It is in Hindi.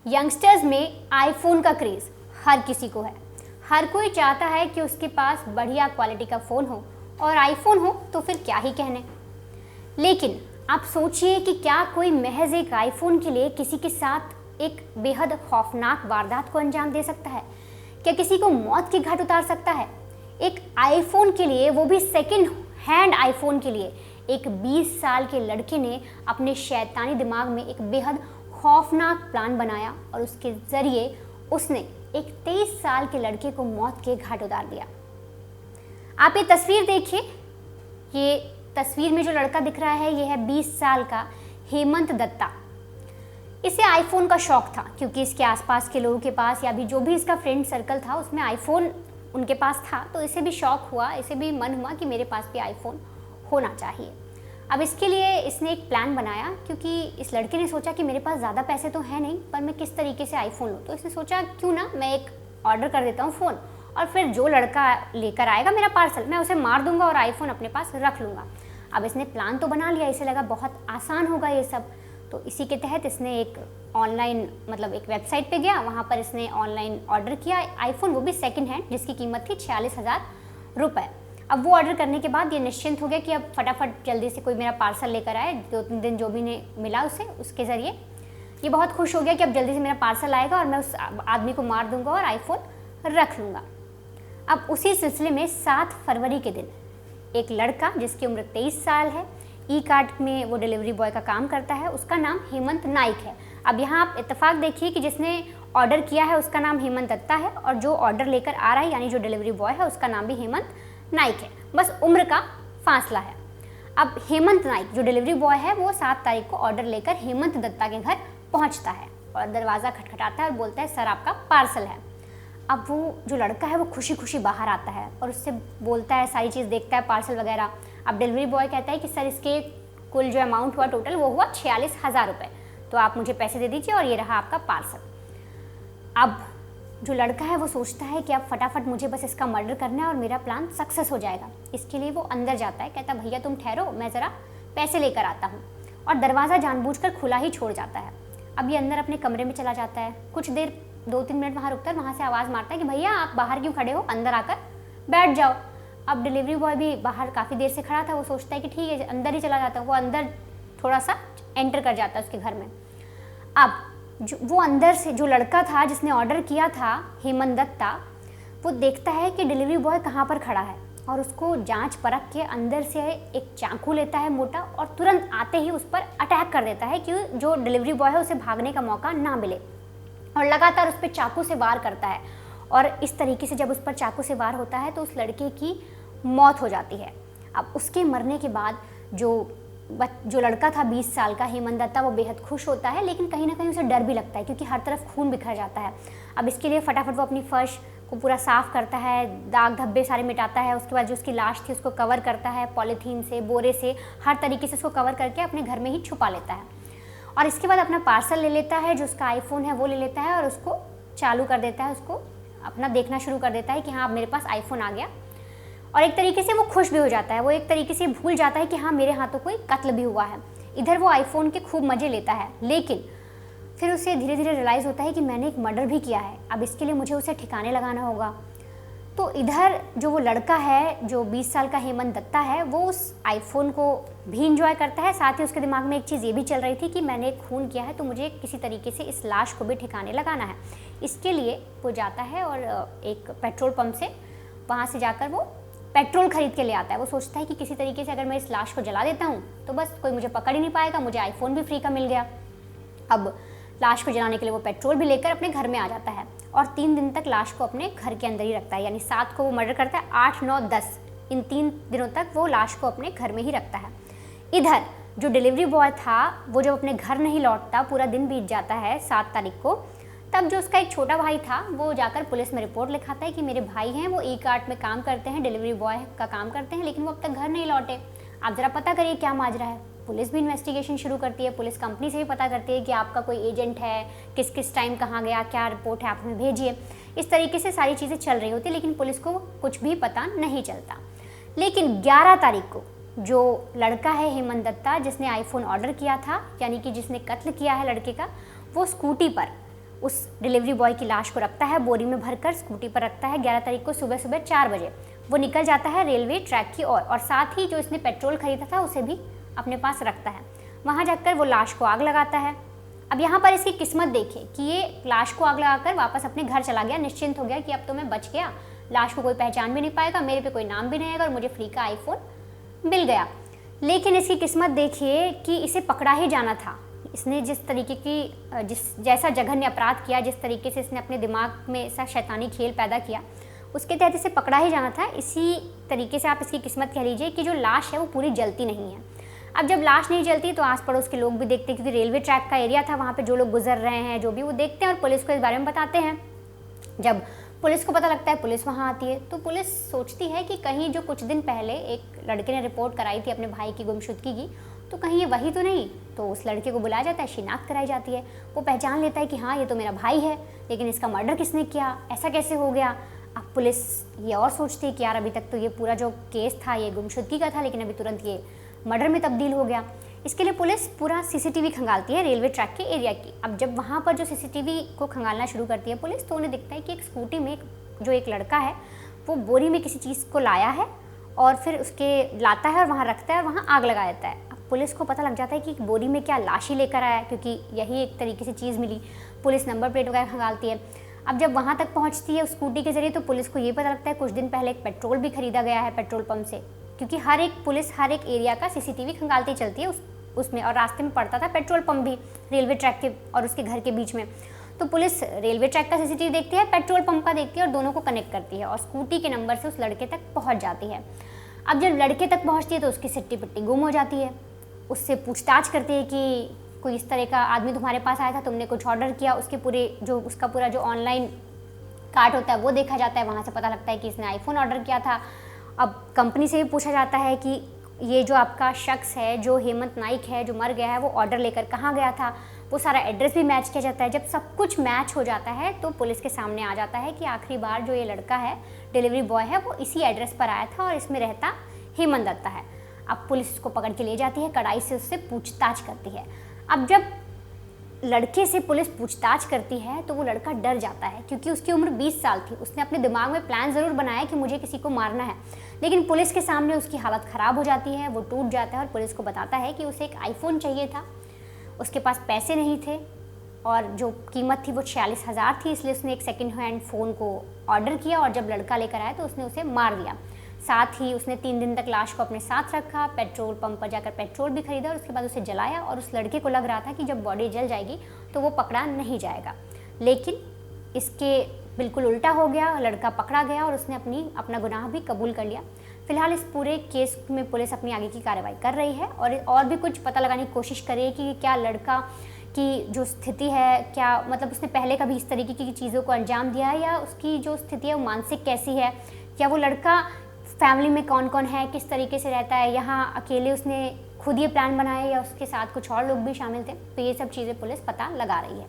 यंगस्टर्स में आईफोन का क्रेज़ हर किसी को है। हर कोई चाहता है कि उसके पास बढ़िया क्वालिटी का फ़ोन हो और आईफोन हो तो फिर क्या ही कहने। लेकिन आप सोचिए कि क्या कोई महज एक आईफोन के लिए किसी के साथ एक बेहद खौफनाक वारदात को अंजाम दे सकता है? क्या किसी को मौत की घाट उतार सकता है? एक आईफोन के लिए, वो भी सेकंड हैंड आईफोन के लिए, एक 20 साल के लड़के ने अपने शैतानी दिमाग में एक बेहद खौफनाक प्लान बनाया और उसके ज़रिए उसने एक 23 साल के लड़के को मौत के घाट उतार दिया। आप ये तस्वीर देखिए। ये तस्वीर में जो लड़का दिख रहा है ये है 20 साल का हेमंत दत्ता। इसे आईफोन का शौक था क्योंकि इसके आसपास के लोगों के पास या भी जो भी इसका फ्रेंड सर्कल था उसमें आईफोन उनके पास था, तो इसे भी शौक हुआ, इसे भी मन हुआ कि मेरे पास भी आईफोन होना चाहिए। अब इसके लिए इसने एक प्लान बनाया क्योंकि इस लड़के ने सोचा कि मेरे पास ज़्यादा पैसे तो हैं नहीं, पर मैं किस तरीके से आईफोन लूँ। तो इसने सोचा क्यों ना मैं एक ऑर्डर कर देता हूँ फ़ोन, और फिर जो लड़का लेकर आएगा मेरा पार्सल मैं उसे मार दूंगा और आईफोन अपने पास रख लूँगा। अब इसने प्लान तो बना लिया, इसे लगा बहुत आसान होगा ये सब। तो इसी के तहत इसने एक ऑनलाइन मतलब एक वेबसाइट पे गया, वहाँ पर इसने ऑनलाइन ऑर्डर किया आईफोन, वो भी सेकंड हैंड, जिसकी कीमत थी 46,000 रुपये। अब वो ऑर्डर करने के बाद ये निश्चिंत हो गया कि अब फटाफट जल्दी से कोई मेरा पार्सल लेकर आए। 2-3 दिन जो भी ने मिला उसे, उसके ज़रिए ये बहुत खुश हो गया कि अब जल्दी से मेरा पार्सल आएगा और मैं उस आदमी को मार दूंगा और आईफोन रख लूँगा। अब उसी सिलसिले में 7 फरवरी के दिन एक लड़का जिसकी उम्र 23 साल है, ई कार्ट में वो डिलीवरी बॉय का काम करता है, उसका नाम हेमंत नाइक है। अब यहाँ आप इत्तेफाक देखिए कि जिसने ऑर्डर किया है उसका नाम हेमंत दत्ता है और जो ऑर्डर लेकर आ रहा है यानी जो डिलीवरी बॉय है उसका नाम भी हेमंत नाइक है, बस उम्र का फासला है। अब हेमंत नाइक जो डिलीवरी बॉय है वो 7 तारीख को ऑर्डर लेकर हेमंत दत्ता के घर पहुंचता है और दरवाज़ा खटखटाता है और बोलता है सर आपका पार्सल है। अब वो जो लड़का है वो खुशी खुशी बाहर आता है और उससे बोलता है, सारी चीज़ देखता है, पार्सल वगैरह। अब डिलीवरी बॉय कहता है कि सर इसके कुल जो अमाउंट हुआ टोटल वो हुआ 46,000 रुपये, तो आप मुझे पैसे दे दीजिए और ये रहा आपका पार्सल। अब जो लड़का है वो सोचता है कि अब फटाफट मुझे बस इसका मर्डर करना है और मेरा प्लान सक्सेस हो जाएगा। इसके लिए वो अंदर जाता है, कहता भैया तुम ठहरो, मैं ज़रा पैसे लेकर आता हूँ, और दरवाज़ा जानबूझकर खुला ही छोड़ जाता है। अब ये अंदर अपने कमरे में चला जाता है, कुछ देर 2-3 मिनट वहाँ रुकता है, वहाँ से आवाज़ मारता है कि भैया आप बाहर क्यों खड़े हो, अंदर आकर बैठ जाओ। अब डिलीवरी बॉय भी बाहर काफ़ी देर से खड़ा था, वो सोचता है कि ठीक है अंदर ही चला जाता है। वो अंदर थोड़ा सा एंटर कर जाता है उसके घर में। अब वो अंदर से जो लड़का था जिसने ऑर्डर किया था हेमंत दत्ता, वो देखता है कि डिलीवरी बॉय कहाँ पर खड़ा है और उसको जांच परख के अंदर से एक चाकू लेता है मोटा और तुरंत आते ही उस पर अटैक कर देता है कि जो डिलीवरी बॉय है उसे भागने का मौका ना मिले, और लगातार उस पर चाकू से वार करता है। और इस तरीके से जब उस पर चाकू से वार होता है तो उस लड़के की मौत हो जाती है। अब उसके मरने के बाद जो लड़का था 20 साल का हेमंत दत्ता, वो बेहद खुश होता है, लेकिन कहीं ना कहीं उसे डर भी लगता है क्योंकि हर तरफ खून बिखर जाता है। अब इसके लिए फटाफट वो अपनी फर्श को पूरा साफ़ करता है, दाग धब्बे सारे मिटाता है। उसके बाद जो उसकी लाश थी उसको कवर करता है पॉलीथीन से, बोरे से, हर तरीके से उसको कवर करके अपने घर में ही छुपा लेता है। और इसके बाद अपना पार्सल ले लेता है, जो उसका आईफोन है वो ले लेता है और उसको चालू कर देता है, उसको अपना देखना शुरू कर देता है कि हाँ अब मेरे पास आईफोन आ गया। और एक तरीके से वो खुश भी हो जाता है, वो एक तरीके से भूल जाता है कि हाँ मेरे हाथों कोई कत्ल भी हुआ है। इधर वो आईफोन के खूब मज़े लेता है, लेकिन फिर उसे धीरे धीरे रियलाइज़ होता है कि मैंने एक मर्डर भी किया है, अब इसके लिए मुझे उसे ठिकाने लगाना होगा। तो इधर जो वो लड़का है जो 20 साल का हेमंत दत्ता है वो उस आईफोन को भी इंजॉय करता है, साथ ही उसके दिमाग में एक चीज़ ये भी चल रही थी कि मैंने एक खून किया है तो मुझे किसी तरीके से इस लाश को भी ठिकाने लगाना है। इसके लिए वो जाता है और एक पेट्रोल पंप से वहाँ से जाकर वो पेट्रोल खरीद के ले आता है। वो सोचता है कि किसी तरीके से अगर मैं इस लाश को जला देता हूँ तो बस कोई मुझे पकड़ ही नहीं पाएगा, मुझे आईफोन भी फ्री का मिल गया। अब लाश को जलाने के लिए वो पेट्रोल भी लेकर अपने घर में आ जाता है और 3 दिन तक लाश को अपने घर के अंदर ही रखता है, यानी 7 को वो मर्डर करता है, 8, 9, 10 इन 3 दिनों तक वो लाश को अपने घर में ही रखता है। इधर जो डिलीवरी बॉय था वो जब अपने घर नहीं लौटता, पूरा दिन बीत जाता है 7 तारीख को, तब जो उसका एक छोटा भाई था वो जाकर पुलिस में रिपोर्ट लिखाता है कि मेरे भाई हैं, वो ई कार्ट में काम करते हैं, डिलीवरी बॉय का काम करते हैं, लेकिन वो अब तक घर नहीं लौटे, आप ज़रा पता करिए क्या माजरा है। पुलिस भी इन्वेस्टिगेशन शुरू करती है, पुलिस कंपनी से भी पता करती है कि आपका कोई एजेंट है, किस किस टाइम कहाँ गया, क्या रिपोर्ट है आप हमें भेजिए। इस तरीके से सारी चीज़ें चल रही होती है, लेकिन पुलिस को कुछ भी पता नहीं चलता। लेकिन 11 तारीख को जो लड़का है हेमंत दत्ता जिसने आईफोन ऑर्डर किया था, यानी कि जिसने कत्ल किया है लड़के का, वो स्कूटी पर उस डिलीवरी बॉय की लाश को रखता है, बोरी में भरकर स्कूटी पर रखता है। 11 तारीख को सुबह सुबह 4 बजे वो निकल जाता है रेलवे ट्रैक की ओर और साथ ही जो इसने पेट्रोल खरीदा था उसे भी अपने पास रखता है। वहाँ जाकर वो लाश को आग लगाता है। अब यहाँ पर इसकी किस्मत देखिए कि ये लाश को आग लगाकर वापस अपने घर चला गया, निश्चिंत हो गया कि अब तो मैं बच गया, लाश को कोई पहचान भी नहीं पाएगा, मेरे पे कोई नाम भी नहीं आएगा और मुझे फ्री का आईफोन मिल गया। लेकिन इसकी किस्मत देखिए कि इसे पकड़ा ही जाना था। इसने जिस तरीके की जैसा जघन्य अपराध किया, जिस तरीके से इसने अपने दिमाग में ऐसा शैतानी खेल पैदा किया, उसके तहत इसे पकड़ा ही जाना था। इसी तरीके से आप इसकी किस्मत कह लीजिए कि जो लाश है वो पूरी जलती नहीं है। अब जब लाश नहीं जलती तो आस पड़ोस के लोग भी देखते हैं, क्योंकि रेलवे ट्रैक का एरिया था, वहाँ पे जो लोग गुजर रहे हैं जो भी वो देखते हैं और पुलिस को इस बारे में बताते हैं। जब पुलिस को पता लगता है, पुलिस वहाँ आती है, तो पुलिस सोचती है कि कहीं जो कुछ दिन पहले एक लड़के ने रिपोर्ट कराई थी अपने भाई की गुमशुदगी की, तो कहीं ये वही तो नहीं। तो उस लड़के को बुलाया जाता है, शिनाख्त कराई जाती है। वो पहचान लेता है कि हाँ ये तो मेरा भाई है, लेकिन इसका मर्डर किसने किया, ऐसा कैसे हो गया। अब पुलिस ये और सोचती है कि यार अभी तक तो ये पूरा जो केस था ये गुमशुदगी का था, लेकिन अभी तुरंत ये मर्डर में तब्दील हो गया। इसके लिए पुलिस पूरा सीसीटीवी खंगालती है रेलवे ट्रैक के एरिया की। अब जब वहाँ पर जो सीसीटीवी को खंगालना शुरू करती है पुलिस, तो उन्हें दिखता है कि एक स्कूटी में जो एक लड़का है वो बोरी में किसी चीज़ को लाया है और फिर उसके लाता है और वहाँ रखता है और वहाँ आग लगा देता है। अब पुलिस को पता लग जाता है कि बोरी में क्या लाश ही लेकर आया है, क्योंकि यही एक तरीके से चीज़ मिली। पुलिस नंबर प्लेट वगैरह खंगालती है। अब जब वहाँ तक पहुँचती है उस स्कूटी के जरिए, तो पुलिस को ये पता लगता है कुछ दिन पहले एक पेट्रोल भी खरीदा गया है पेट्रोल पंप से, क्योंकि हर एक पुलिस हर एक एरिया का सीसीटीवी खंगालती चलती है उसमें, और रास्ते में पड़ता था पेट्रोल पंप भी रेलवे ट्रैक के और उसके घर के बीच में। तो पुलिस रेलवे ट्रैक का सीसीटीवी देखती है, पेट्रोल पंप का देखती है और दोनों को कनेक्ट करती है और स्कूटी के नंबर से उस लड़के तक पहुंच जाती है। अब जब लड़के तक पहुंचती है तो उसकी सिट्टी पिट्टी गुम हो जाती है। उससे पूछताछ करती है कि कोई इस तरह का आदमी तुम्हारे पास आया था, तुमने कुछ ऑर्डर किया, उसका पूरा जो ऑनलाइन कार्ड होता है वो देखा जाता है। वहाँ से पता लगता है कि इसने आईफोन ऑर्डर किया था। अब कंपनी से भी पूछा जाता है कि ये जो आपका शख्स है, जो हेमंत नाइक है जो मर गया है, वो ऑर्डर लेकर कहाँ गया था, वो सारा एड्रेस भी मैच किया जाता है। जब सब कुछ मैच हो जाता है तो पुलिस के सामने आ जाता है कि आखिरी बार जो ये लड़का है, डिलीवरी बॉय है, वो इसी एड्रेस पर आया था और इसमें रहता हेमंत दत्ता है। अब पुलिस उसको पकड़ के ले जाती है, कड़ाई से उससे पूछताछ करती है। अब जब लड़के से पुलिस पूछताछ करती है तो वो लड़का डर जाता है, क्योंकि उसकी उम्र 20 साल थी। उसने अपने दिमाग में प्लान ज़रूर बनाया कि मुझे किसी को मारना है, लेकिन पुलिस के सामने उसकी हालत ख़राब हो जाती है, वो टूट जाता है और पुलिस को बताता है कि उसे एक आईफोन चाहिए था, उसके पास पैसे नहीं थे और जो कीमत थी वो 46,000 थी, इसलिए उसने एक सेकंड हैंड फ़ोन को ऑर्डर किया और जब लड़का लेकर आया तो उसने उसे मार दिया। साथ ही उसने 3 दिन तक लाश को अपने साथ रखा, पेट्रोल पंप पर जाकर पेट्रोल भी खरीदा और उसके बाद उसे जलाया। और उस लड़के को लग रहा था कि जब बॉडी जल जाएगी तो वो पकड़ा नहीं जाएगा, लेकिन इसके बिल्कुल उल्टा हो गया। लड़का पकड़ा गया और उसने अपना गुनाह भी कबूल कर लिया। फिलहाल इस पूरे केस में पुलिस अपनी आगे की कार्रवाई कर रही है और भी कुछ पता लगाने की कोशिश कर रही है कि क्या लड़का की जो स्थिति है, क्या मतलब उसने पहले कभी इस तरीके की चीज़ों को अंजाम दिया है, या उसकी जो स्थिति है वो मानसिक कैसी है, क्या वो लड़का फैमिली में कौन कौन है, किस तरीके से रहता है, यहाँ अकेले उसने खुद ये प्लान बनाया या उसके साथ कुछ और लोग भी शामिल थे। तो ये सब चीज़ें पुलिस पता लगा रही है।